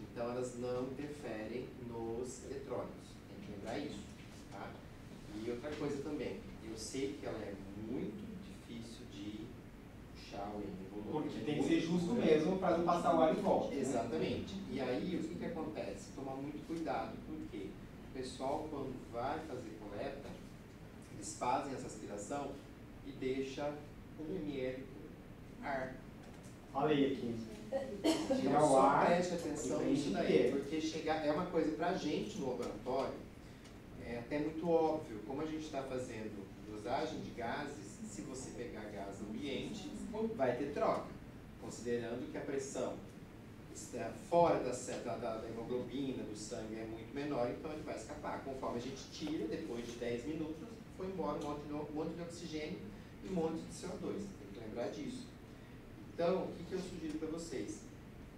Então elas não interferem nos eletrólitos. Tem que lembrar isso, tá? E outra coisa também, eu sei que ela é muito difícil de puxar o volume. Porque tem que ser justo mesmo para não passar o ar em volta. Exatamente. Né? E aí, o que acontece? Tomar muito cuidado, porque o pessoal, quando vai fazer coleta, eles fazem essa aspiração e deixa 1 ml por ar. Falei aqui. Tirar o ar, preste atenção nisso daí, porque chegar, é uma coisa pra gente no laboratório, é até muito óbvio, como a gente está fazendo dosagem de gases, se você pegar gás ambiente, vai ter troca, considerando que a pressão está fora da hemoglobina, do sangue é muito menor, então ele vai escapar. Conforme a gente tira, depois de 10 minutos, foi embora um monte de oxigênio e um monte de CO2, tem que lembrar disso. Então, o que eu sugiro para vocês?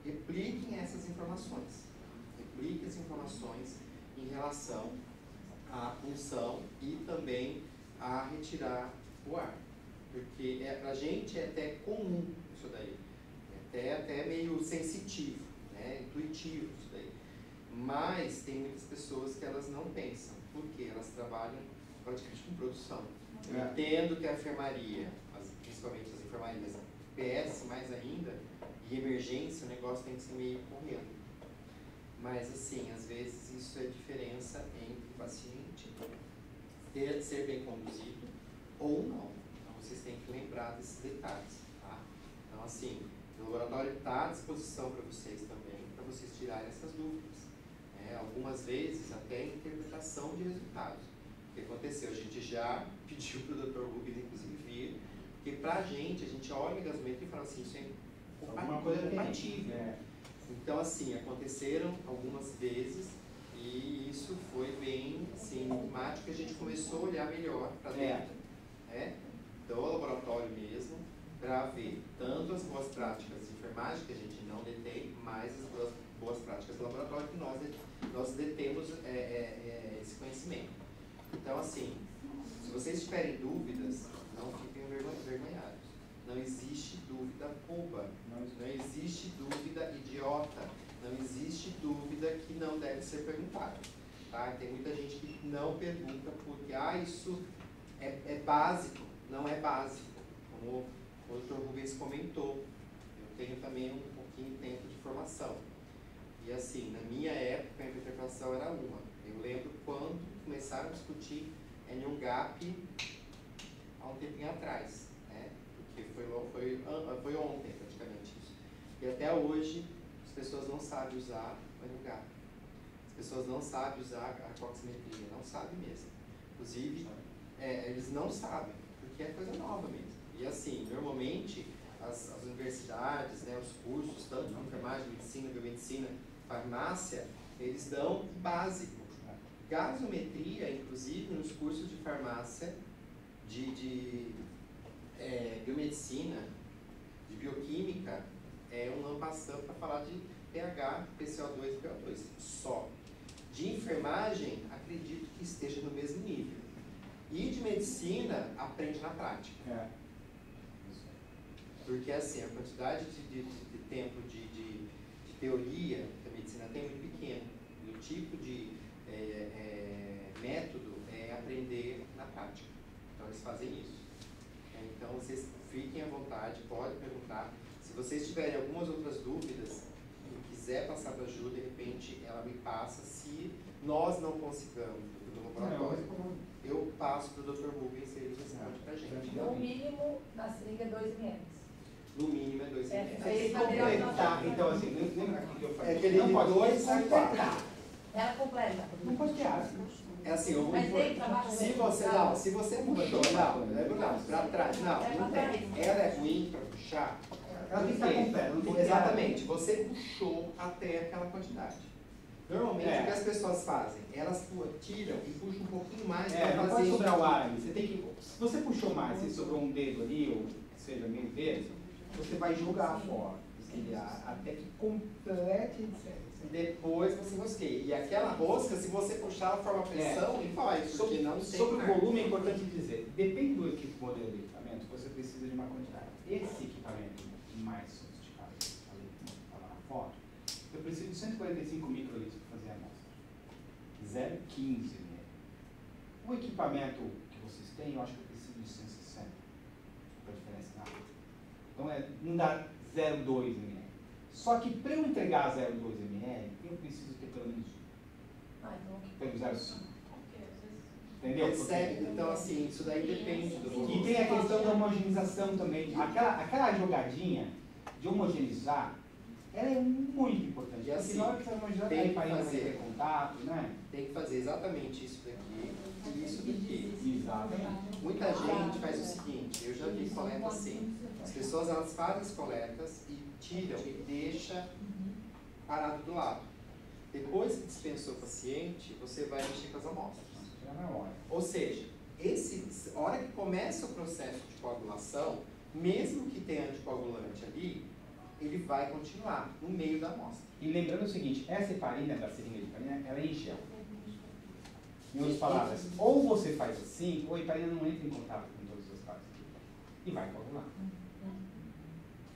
Repliquem essas informações. Repliquem as informações em relação à punção e também a retirar o ar. Porque para a gente é até comum isso daí. É até meio sensitivo, né? Intuitivo isso daí. Mas tem muitas pessoas que elas não pensam. Porque elas trabalham praticamente com produção. Eu entendo que a enfermaria, principalmente as enfermarias PS mais ainda, e emergência, o negócio tem que ser meio correndo. Mas assim, às vezes isso é a diferença entre o paciente ser bem conduzido ou não. Então vocês têm que lembrar desses detalhes, tá? Então assim, O laboratório está à disposição para vocês também, para vocês tirarem essas dúvidas. Algumas vezes até interpretação de resultados. O que aconteceu? A gente já pediu para o Dr. Rubens, inclusive, vir, porque para a gente olha a gasometria e fala assim, isso é compatível. Então, assim, aconteceram algumas vezes e isso foi bem, assim, enigmático, a gente começou a olhar melhor para dentro, do laboratório mesmo, para ver tanto as boas práticas de enfermagem, que a gente não detém, mas as boas práticas do laboratório que nós detemos esse conhecimento. Então, assim, se vocês tiverem dúvidas, não fiquem envergonhados. Não existe dúvida boba, não existe dúvida idiota, não existe dúvida que não deve ser perguntada. Tá? Tem muita gente que não pergunta porque, isso é básico. Não é básico, como o Dr. Rubens comentou. Eu tenho também um pouquinho de tempo de formação. E assim, na minha época, a interpretação era uma. Eu lembro quando começaram a discutir N1-GAP há um tempinho atrás, né? Porque foi ontem, praticamente, isso. E até hoje, as pessoas não sabem usar o N1-GAP. As pessoas não sabem usar a coximetria, não sabem mesmo. Inclusive, eles não sabem, porque é coisa nova mesmo. E assim, normalmente, as universidades, né, os cursos, tanto de enfermagem, medicina, biomedicina, farmácia, eles dão o básico. Gasometria, inclusive, nos cursos de farmácia, de biomedicina, de bioquímica, é um ampassão para falar de pH, PCO2 e PO2. Só. De enfermagem, acredito que esteja no mesmo nível. E de medicina, aprende na prática. Porque, assim, a quantidade de tempo de teoria que a medicina tem é muito pequena. E o tipo de método é aprender na prática. Então, eles fazem isso. Então, vocês fiquem à vontade, podem perguntar. Se vocês tiverem algumas outras dúvidas e quiser passar para a Ju, de repente, ela me passa. Se nós não consigamos no laboratório, eu passo para o Dr. Rubens e ele responde para a gente. No mínimo, na seringa, 2 ml. No mínimo é 2 ml. Tem que completar. Então, assim, lembra aqui que eu falei? É aquele não pode 2 a 4. Ela completa. Não pode ter ácido. É assim, eu vou Mas tem trabalho se você botou, não, para trás, não tem. Ela é ruim para puxar. Ela tem que estar completa, não tem que ter exatamente, você puxou até aquela quantidade. Normalmente, o que as pessoas fazem? Elas tiram e puxam um pouquinho mais para fazer. Não pode sobrar o ar ali. Você tem que, se você puxou mais, se sobrou um dedo ali, ou que seja meio dedo, você vai jogar fora esse ar até que complete etc. Depois você rosqueia. E aquela rosca, se você puxar, ela forma pressão e vai, porque não tem. Sobre o volume é importante dizer, depende do modelo de equipamento, você precisa de uma quantidade. Esse equipamento mais sofisticado, ali como estava na foto, eu preciso de 145 microlitros para fazer a amostra. 0,15 ml. O equipamento que vocês têm, eu acho que eu preciso de 160 para diferenciar. Então não dá 0,2 ml. Só que para eu entregar 0,2 ml, eu preciso ter pelo menos pelo 0,5. Entendeu? Então, assim, isso daí depende do volume. E tem a questão da homogeneização também. Aquela jogadinha de homogeneizar, ela é muito importante. E assim, porque na hora que você homogeneizar, tem aí que vai fazer ter contato, né? Tem que fazer exatamente isso daqui e isso daqui. Exatamente. Muita gente faz o seguinte, eu já vi coleta assim. As pessoas, elas fazem as coletas e tiram e deixam parado do lado. Depois que dispensou o paciente, você vai mexer com as amostras. Ou seja, a hora que começa o processo de coagulação, mesmo que tenha anticoagulante ali, ele vai continuar no meio da amostra. E lembrando o seguinte, essa heparina da seringa de heparina, ela é em gel. Em outras palavras, ou você faz assim, ou a heparina não entra em contato com todas as partes e vai coagular.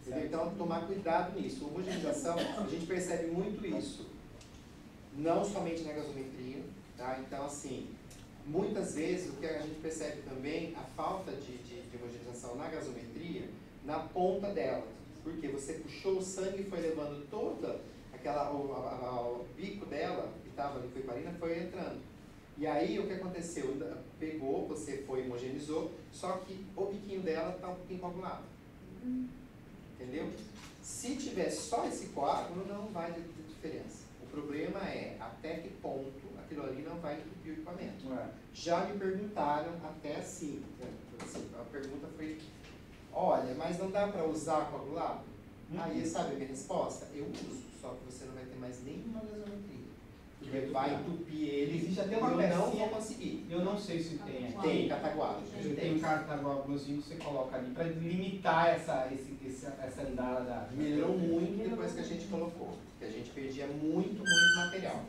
Então, tomar cuidado nisso. Homogeneização, a gente percebe muito isso. Não somente na gasometria, tá? Então, assim, muitas vezes o que a gente percebe também, a falta de homogeneização na gasometria, na ponta dela. Porque você puxou o sangue e foi levando toda o bico dela, que estava ali com a heparina, foi entrando. E aí, o que aconteceu? Pegou, você foi homogeneizou, só que o biquinho dela está um pouquinho coagulado. Entendeu? Se tiver só esse coágulo, não vai ter diferença. O problema é até que ponto aquilo ali não vai entupir o equipamento. Já me perguntaram até assim, a pergunta foi, olha, mas não dá para usar coagulado? Aí, sabe a minha resposta? Eu uso, só que você não vai ter mais nenhuma gasometria. Porque vai entupir ele. Existe até uma eu pecinha, não vou conseguir. Eu não sei se tem aqui. Tem cataguado. Tem um cataguadozinho que você coloca ali para limitar essa andada da... Melhorou muito depois que a gente colocou. Porque a gente perdia muito material.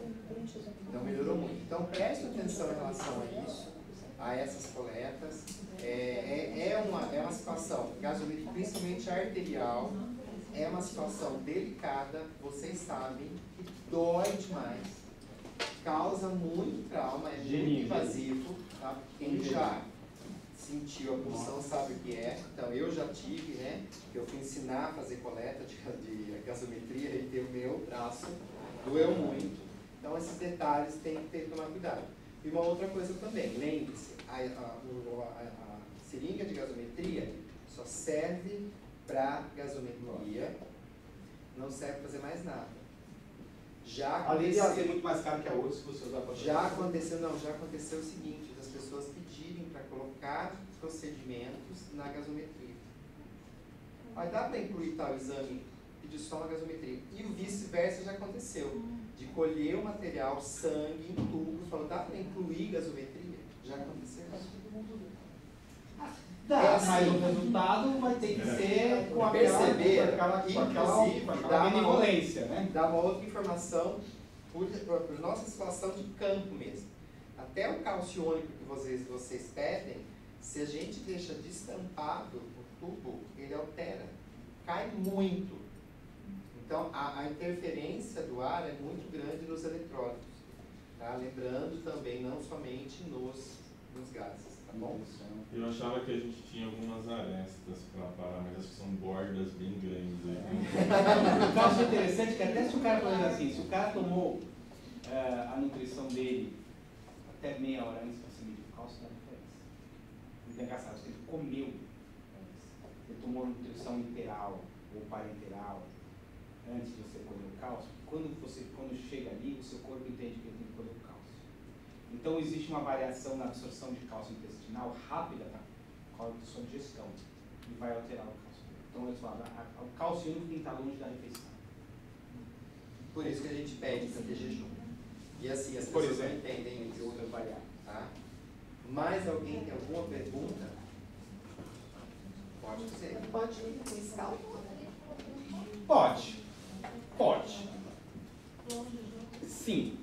Então melhorou muito. Então preste atenção em relação a isso, a essas coletas. É uma situação, gasometria, principalmente arterial, é uma situação delicada, vocês sabem que dói demais, causa muito trauma, é muito invasivo, tá? Quem já sentiu a pulsão sabe o que é. Então eu já tive, né? Eu fui ensinar a fazer coleta de gasometria e ter o meu braço, doeu muito. Então esses detalhes tem que tomar cuidado. E uma outra coisa também, lembre-se, a seringa de gasometria só serve para gasometria, não serve para fazer mais nada. Além de ela ser muito mais caro que a outra, se você usar para já aconteceu o seguinte, das pessoas pedirem para colocar procedimentos na gasometria. Aí dá para incluir tal exame, pedir só na gasometria. E o vice-versa já aconteceu. De colher o material, sangue, em tubo, falou, dá para incluir gasometria? Já aconteceu. Dá, mas o resultado vai ter que ser com aquela benevolência, né? Dá uma outra informação por nossa situação de campo mesmo. Até o cálcio iônico que vocês pedem, se a gente deixa destampado o tubo, ele altera, cai muito. Então a interferência do ar é muito grande nos eletrólitos. Tá? Lembrando também, não somente nos gases. Tá bom? Eu achava que a gente tinha algumas arestas para parar, mas acho que são bordas bem grandes aí. O cálcio é interessante que até se o cara, por exemplo, assim, se o cara tomou a nutrição dele até meia hora antes para medir o cálcio, dá diferença. Não tem engraçado, você comeu antes. Você tomou nutrição interal ou parenteral antes de você colher o cálcio. Quando chega ali, o seu corpo entende que ele tem que colher o cálcio. Então existe uma variação na absorção de cálcio intestinal rápida por causa da sua digestão e vai alterar o cálcio. Então eles falam, o cálcio único tem que estar longe da refeição. Por isso que a gente pede para ter jejum. E assim as Por pessoas exemplo, entendem entre outras variáveis. tá? Mais alguém tem alguma pergunta? Pode dizer. Pode ir com escalpo? Pode. Sim,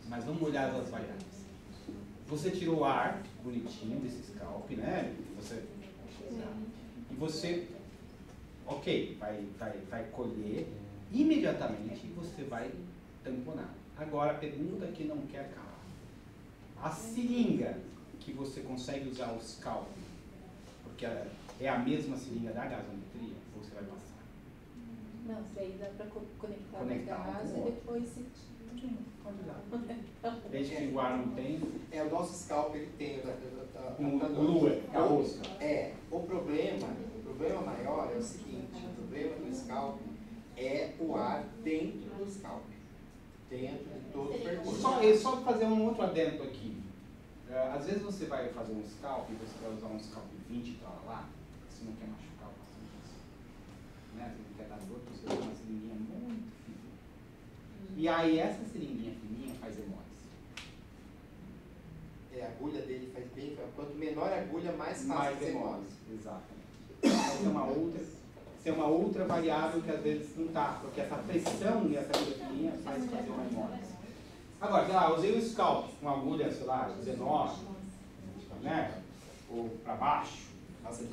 mas vamos olhar as variáveis. Você tirou o ar bonitinho desse scalp, né? E você, ok, vai colher, imediatamente você vai tamponar. Agora, a pergunta que não quer calar. A seringa que você consegue usar o scalp, porque é a mesma seringa da gasometria, você vai passar. Não, isso aí dá para conectar no gás com e depois se... Pode dar. Desde que o ar não tem. O nosso scalp ele tem O lua, a rosca. O problema maior é o seguinte, o problema do scalp é o ar dentro do scalp, dentro de todo o percurso. Só fazer um outro adendo aqui. Às vezes você vai fazer um scalp e você vai usar um scalp 20 para lá, você não quer machucar o paciente. Né? Você não quer dar dor, você usa uma seringuinha muito fina. E aí essa seringuinha fininha faz hemólise. A agulha dele faz bem, quanto menor a agulha, mais fácil fazer hemólise. Exatamente. Essa é uma outra variável que às vezes não está, porque essa pressão e essa agulha fininha faz fazer uma hemólise. Agora, sei lá, usei o scalp com agulha, sei lá, 19, né? Ou para baixo. Nossa,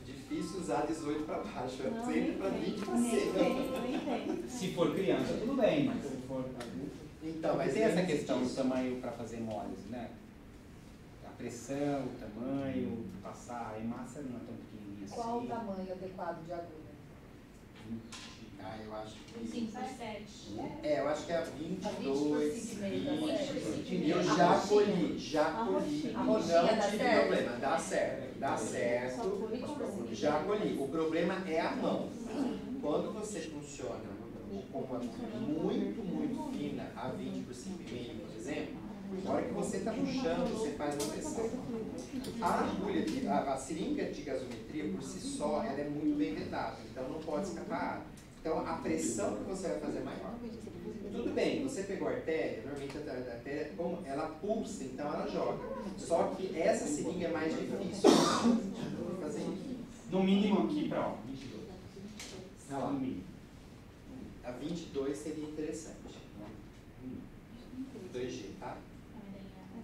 difícil usar 18 para baixo, sempre para 20 para cima. Se for criança, tudo bem, mas se for adulto. Então, mas tem essa questão do tamanho para fazer hemólise, né? A pressão, o tamanho, passar, a hemácia não é tão pequenininha assim. Qual o tamanho adequado de agulha? Eu acho que... 5 para 7. Eu acho que é 22, 20. E eu já colhi. A Não roxinha dá tive certo? problema, dá certo. Já colhi. O problema é a mão. Quando você funciona com uma agulha muito fina, a 20 por 5,5, por exemplo, na hora que você está puxando, você faz uma pressão. A agulha, a seringa de gasometria, por si só, ela é muito bem vedada, então não pode escapar ar. Então, a pressão que você vai fazer é maior. Tudo bem, você pegou a artéria, normalmente a artéria, como ela pulsa, então ela joga. Só que essa seringa é mais difícil de fazer isso. No mínimo aqui para 22. No mínimo. A 22 seria interessante. 2G, tá?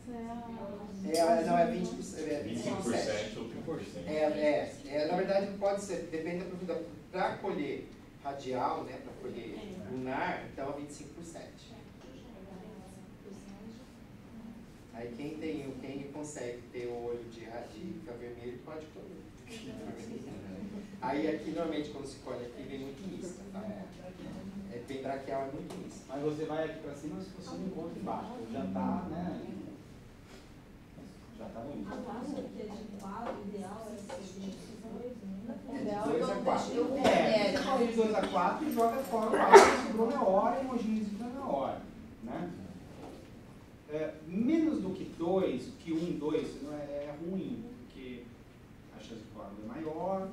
Não, é 20%. É 25% ou 30%. Na verdade, pode ser, depende da profundidade. Para colher radial, né, para colher lunar, então é 25%. Aí quem consegue ter o olho de ficar vermelho pode colher. Aí aqui, normalmente, quando se colhe aqui, vem muito mista, tá? Bem braquial, é muito mista. Mas você vai aqui para cima se você não encontra embaixo. Já está, né? Já está no A taxa que é de quadro ideal é de 2 a 4. Você de 2 a 4 e joga fora o que sobrou na hora e homogeneiza na hora. Né? Menos do que 2, que 1, 2, não é ruim, porque a chance de coágulo é maior,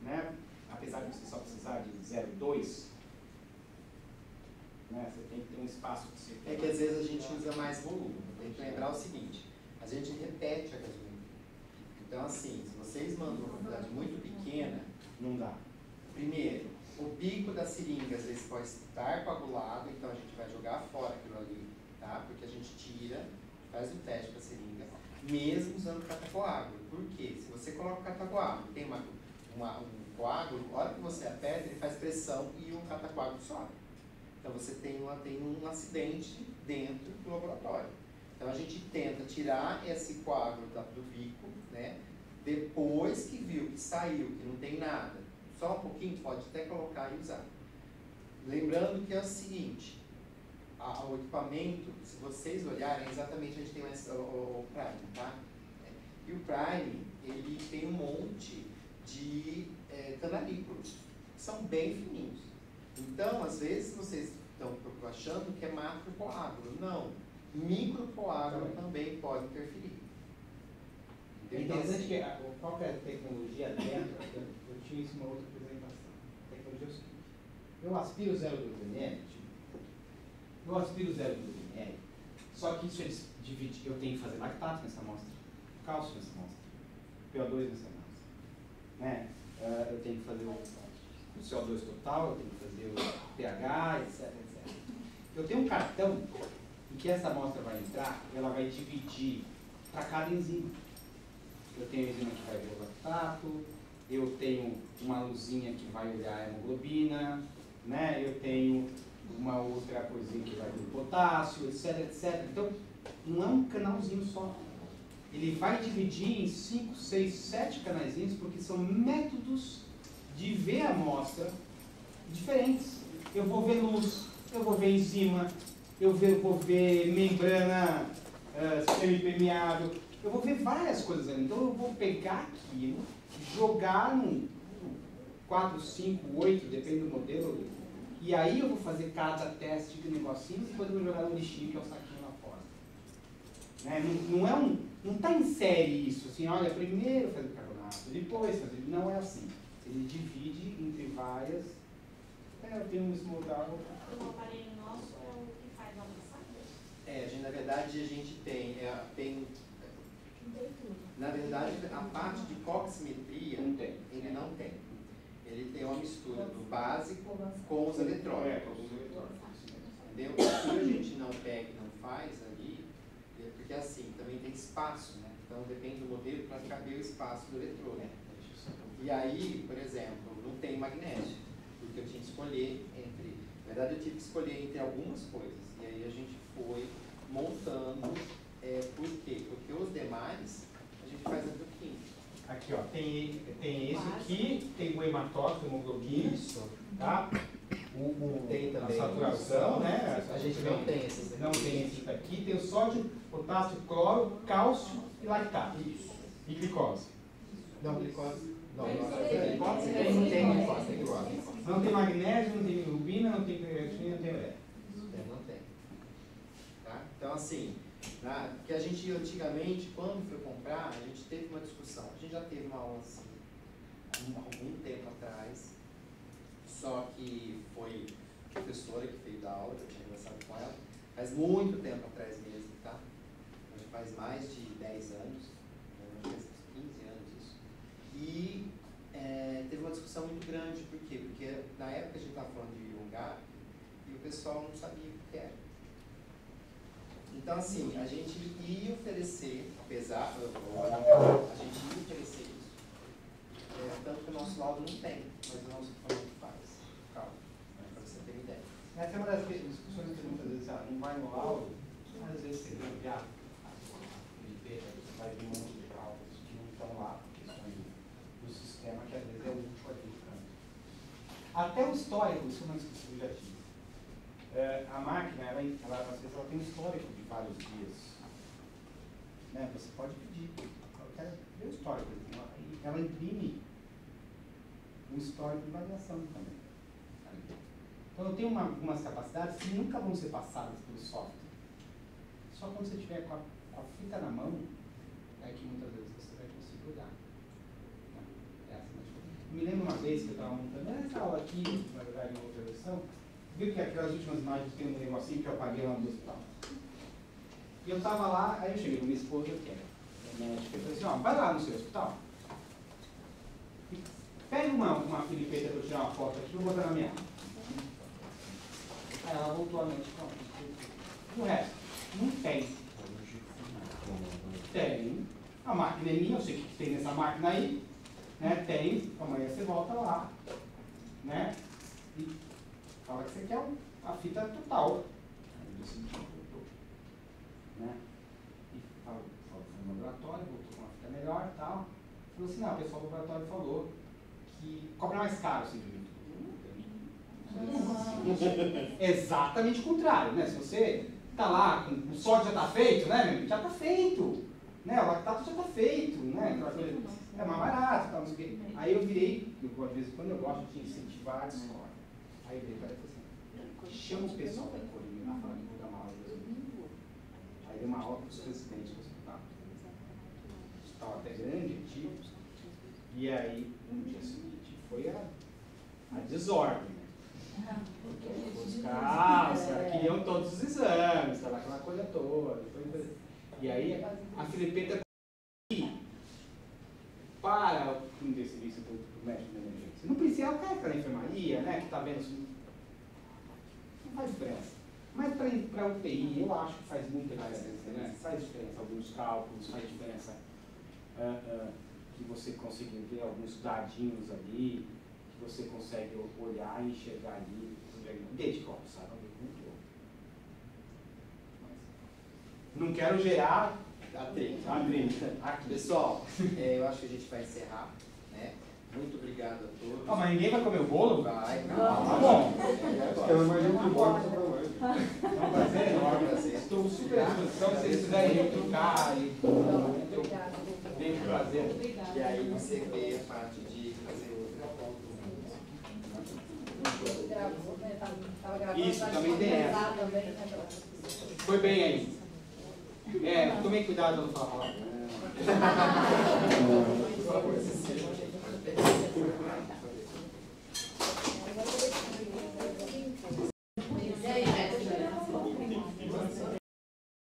né? Apesar de você só precisar de 0,2, né? Você tem que ter um espaço que você... É que às vezes a gente usa mais volume. Tem que lembrar o seguinte, a gente repete a gasolina. Então assim, se vocês mandam uma quantidade muito pequena, não dá. Primeiro, o bico da seringa às vezes pode estar coagulado, então a gente vai jogar fora aquilo ali, tá? Porque a gente tira, faz o teste com a seringa, mesmo usando catacoágulo. Por quê? Se você coloca o catacoágulo, tem um coágulo, a hora que você aperta, ele faz pressão e o catacoágulo sobe. Então você tem um acidente dentro do laboratório. Então a gente tenta tirar esse coágulo do bico, né? Depois que viu que saiu, que não tem nada, só um pouquinho, pode até colocar e usar. Lembrando que é o seguinte, o equipamento, se vocês olharem, exatamente a gente tem o Prime, tá? E o Prime, ele tem um monte de canalículos, que são bem fininhos. Então, às vezes, vocês estão achando que é macrocoágulo. Não. Microcoágulo também pode interferir. É interessante que qual que é a tecnologia dentro, eu tinha isso em uma outra apresentação. A tecnologia é o seguinte, eu aspiro 0,2 ml, só que isso eles dividem, eu tenho que fazer lactato nessa amostra, cálcio nessa amostra, PO2 nessa amostra, né? Eu tenho que fazer o CO2 total, eu tenho que fazer o pH, etc. Eu tenho um cartão em que essa amostra vai entrar, ela vai dividir para cada enzima. Eu tenho a enzima que vai ver o lactato, eu tenho uma luzinha que vai olhar a hemoglobina, né? Eu tenho uma outra coisinha que vai ver o potássio, etc. Então, não é um canalzinho só. Ele vai dividir em 5, 6, 7 canaizinhos, porque são métodos de ver a amostra diferentes. Eu vou ver luz, eu vou ver enzima, eu vou ver membrana semipermeável, eu vou ver várias coisas ali. Então eu vou pegar aquilo, jogar num 4, 5, 8, depende do modelo, e aí eu vou fazer cada teste de negocinho e depois eu vou jogar no lixinho, que é o saquinho lá fora. Né? Não está em série isso, assim, olha, primeiro fazer o carbonato, depois fazer. Não é assim. Ele divide entre várias. Eu tenho um smodal. O aparelho nosso é o que faz a massagem? Na verdade a gente tem na verdade, a parte de coximetria, ele não tem. Ele tem uma mistura do básico com os eletrônicos. Entendeu? O que a gente não pega e não faz ali, porque assim, também tem espaço, né? Então depende do modelo para caber o espaço do eletrônico. E aí, por exemplo, não tem magnésio, porque eu tinha que escolher entre... Na verdade, eu tive que escolher entre algumas coisas. E aí a gente foi montando. Por quê? Porque os demais a gente faz a bioquímica. Aqui, ó, tem esse aqui, tem o hematócrito, hemoglobina, tá? Tem também a saturação, né? A gente não tem esses daqui. Não tem esse daqui, tem o sódio, potássio, cloro, cálcio e lactato. Isso. E glicose. Não, glicose. Não, tem glicose. Não tem magnésio, não tem bilirrubina, não tem creatina, não tem ureia. Não tem. Tá? Então, assim, que a gente antigamente, quando foi comprar, a gente teve uma discussão. A gente já teve uma aula assim, há algum tempo atrás, só que foi a professora que fez a aula, que eu tinha conversado com ela, faz muito tempo atrás mesmo, tá? Hoje faz mais de 10 anos, faz 15 anos isso. E teve uma discussão muito grande, por quê? Porque na época a gente estava falando de Yunga e o pessoal não sabia o que era. Então, assim, a gente ia oferecer, apesar, a gente ia oferecer isso. Tanto que o nosso laudo não tem, mas o nosso plano faz. Calma, para você ter ideia. Essa é uma das discussões que muitas vezes não vai no laudo, às vezes você vai enviar vai vir um monte de cálculos que não estão lá, por questões do sistema, que às vezes é útil a gente canto. Até o histórico, isso é uma discussão que eu já tive. A máquina, às vezes ela tem um histórico de vários dias. Né? Você pode pedir, eu quero ver o histórico. Ela imprime um histórico de variação também. Então eu tenho algumas capacidades que nunca vão ser passadas pelo software. Só quando você tiver com a fita na mão, é que muitas vezes você vai conseguir olhar. Eu me lembro uma vez que eu estava montando essa aula aqui, na verdade, uma outra versão, viu que aquelas últimas imagens tem um negocinho que eu apaguei lá no hospital. E eu estava lá, aí eu cheguei com minha esposa, que é médica, e falei assim, ó, vai lá no seu hospital, pega uma filipeta para eu tirar uma foto aqui e vou botar na minha mão. Aí ela voltou à noite, não. O resto, não tem. Tem. A máquina é minha, eu sei o que tem nessa máquina aí. Né? Tem. Amanhã você volta lá. Né? E fala que você quer a fita total. Né? E falou, foi no laboratório, voltou com uma fita melhor e tal. Falou assim, não, o pessoal do laboratório falou que cobra mais caro assim, de mim. Exatamente o contrário, né? Se você está lá, o sódio já está feito, né? Já está feito, né? O lactato já está feito, né? Aquela coisa, é mais barato, tal, não sei o quê. Aí eu virei, às vezes quando eu gosto de incentivar a discórdia. Aí eu virei para ele assim, chama o pessoal da Corinha lá, fala que vou dar uma aula de resumo. Aí deu uma aula para os presidentes do hospital. O hospital até grande, antigo. E aí, no dia seguinte, foi a desordem. Buscar, queriam todos os exames, aquela coisa toda. E aí a filipeta para um desse serviço do médico de emergência. Não precisa, o cara que está na enfermaria, né, que está vendo assim, não faz diferença. Mas para a UTI, eu acho que faz muita diferença, né? Faz diferença alguns cálculos, faz diferença que você consegue ver alguns dadinhos ali, que você consegue olhar e enxergar ali, desde copo, sabe? Não quero gerar atrito. Pessoal, eu acho que a gente vai encerrar, né? Muito obrigado a todos. Mas ninguém vai comer o bolo? Vai, tá bom. Eu imagino que o bolo está bom. Vamos fazer. Estou super à disposição, se vocês quiserem retrucar e venho fazer. E aí você vê a parte de fazer outra volta. Isso, também tem essa. Foi bem aí. Tomei cuidado no falar.